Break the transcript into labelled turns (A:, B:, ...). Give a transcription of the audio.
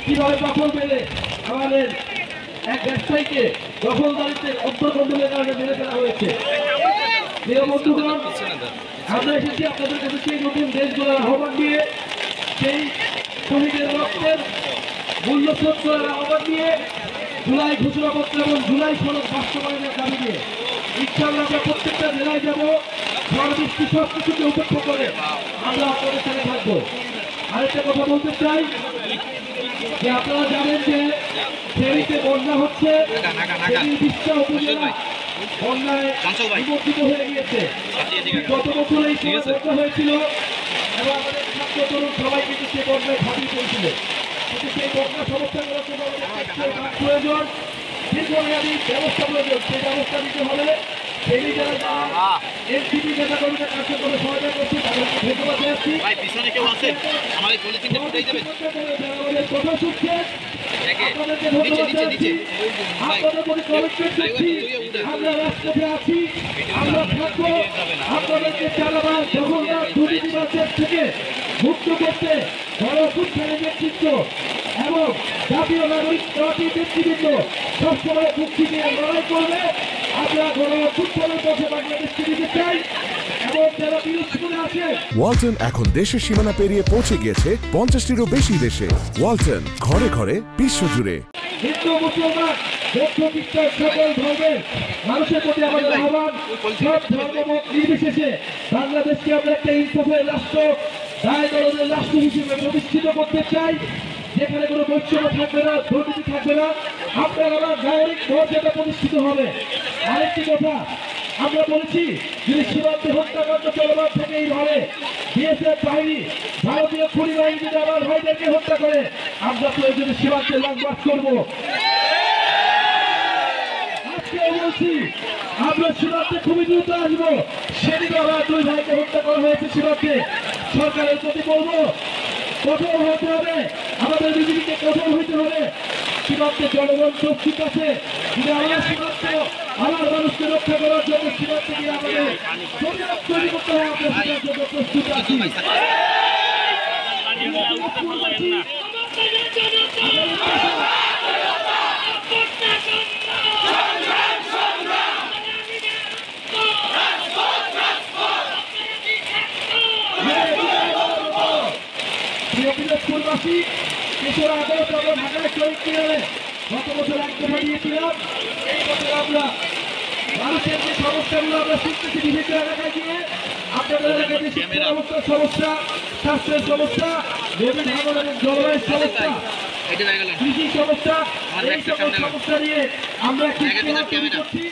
A: কিভাবে দখল পেলে আমাদের এক ব্যবসায়ীকে দখলদারিত্বে অন্তর্কন্ট্রোলের কারণে মেরে ফেলা হয়েছে। প্রিয় বন্ধুগণ, আমরা এসেছি আপনাদের কাছে সেই নতুন দেশ গড়ার আহ্বান নিয়ে, সেই শহীদের রক্তের মূল্য শোধ করার আহ্বান নিয়ে, জুলাই ঘোষণাপত্র এবং জুলাই সনদ বাস্তবায়নের দাবি নিয়ে ইনশাআল্লাহ আমরা প্রত্যেকটা জেলায় যাবো। সর্বদৃষ্টি সবকিছুকে উপেক্ষা করে আমরা আপনাদের সাথে থাকবো। আরেকটা কথা বলতে চাই যে আপনারা জানেন যে ফেনীতে বন্যা হচ্ছে, বিশ্বা উপজেলা বন্যায় নিমজ্জিত হয়ে গিয়েছে। গত বছর এই সময় বন্যা হয়েছিল এবং আমাদের ছাত্র তরুণ সবাই কিন্তু সেই বন্যায় ভাবিয়ে পড়েছিল। কিন্তু সেই বন্যা সমস্যাগুলোর জন্য আমাদের প্রয়োজন, দীর্ঘমেয়াদী ব্যবস্থা প্রয়োজন। সেই ব্যবস্থা নিতে হলে ফেনী জেলায় যারা এনসিপি নেতাকর্মীদের কার্যক্রমে সহায়তা করছে তাদেরকে ধন্যবাদ জানাচ্ছি। আমাদের কথা শুনছে, আপনাদেরকে ধন্যবাদ জানাচ্ছি। আপনাদের প্রতি কমিটমেন্ট করছি, আমরা রাজপথে আছি, আমরা থাকবো। আপনাদেরকে চালাবার দখলদার দুর্নীতিবাজদের থেকে মুক্ত করতে গণঅভ্যুত্থানের নেতৃত্ব এবং জাতীয় নাগরিক পার্টির নেতৃবৃন্দ সবসময় মুক্তি নিয়ে লড়াই করবে। আমরা গণঅভ্যুত্থানের পথে বাংলাদেশকে দিতে চাই এবং যারা বিরোধী আছে।
B: ওয়ালটন এখন দেশের সীমানা পেরিয়ে পৌঁছে গিয়েছে 50টিরও বেশি দেশে। ওয়ালটন, ঘরে ঘরে বিশ্বজুড়ে।
A: হিন্দু মুসলমান বৌদ্ধ খ্রিস্টান সকল ধর্মের মানুষের প্রতি আমাদের আহ্বান, সব ধর্মমত নির্বিশেষে বাংলাদেশকে আমরা একটা ইনসাফের রাষ্ট্র, দায় দরদের রাষ্ট্র হিসেবে প্রতিষ্ঠিত করতে চাই, যেখানে কোনো বৈষম্য থাকবে না, দুর্নীতি থাকবে না, আপনার আমার নাগরিক মর্যাদা প্রতিষ্ঠিত হবে। আরেকটি কথা আমরা বলেছি, যদি সীমান্তে হত্যাকাণ্ড চলমান থেকে এইভাবে বিএসএফ বাহিনী, ভারতীয় খুনি বাহিনী যদি আমার ভাইদেরকে হত্যা করে, আমরা প্রয়োজনে সীমান্তে লংমার্চ করবো। আজকেও বলছি, আমরা সীমান্তে খুবই দ্রুত আসবো। সেদিন আমার দুই ভাইকে হত্যা করা হয়েছে সীমান্তে। সরকারের প্রতি বলবো, কঠোর হতে হবে, আমাদের বিজেপিকে কঠোর হইতে হবে। সীমান্তে জনগণ প্রস্তুত আছে, যদি আমার সীমান্ত আমার মানুষকে রক্ষা করার জন্য সীমান্তে গিয়ে আমাদের প্রতিরোধ তৈরি করতে হয়, আমরা সেটার জন্য প্রস্তুত আছি। স্কুলবাসী কিছুর আগে আমরা ঢাকায় শহীদ মিনারে গত বছর এক দফা দিয়েছিলাম। এই বছর আমরা মানুষের যে সমস্যাগুলো আমরা শুনতেছি বিভিন্ন এলাকায় গিয়ে, আপনাদের এলাকায় যে শিক্ষা ব্যবস্থার সমস্যা, স্বাস্থ্যের সমস্যা, নদী ভাঙন এবং জলবায়ুর সমস্যা, কৃষি সমস্যা, এই সকল সমস্যা নিয়ে আমরা একটি করছি।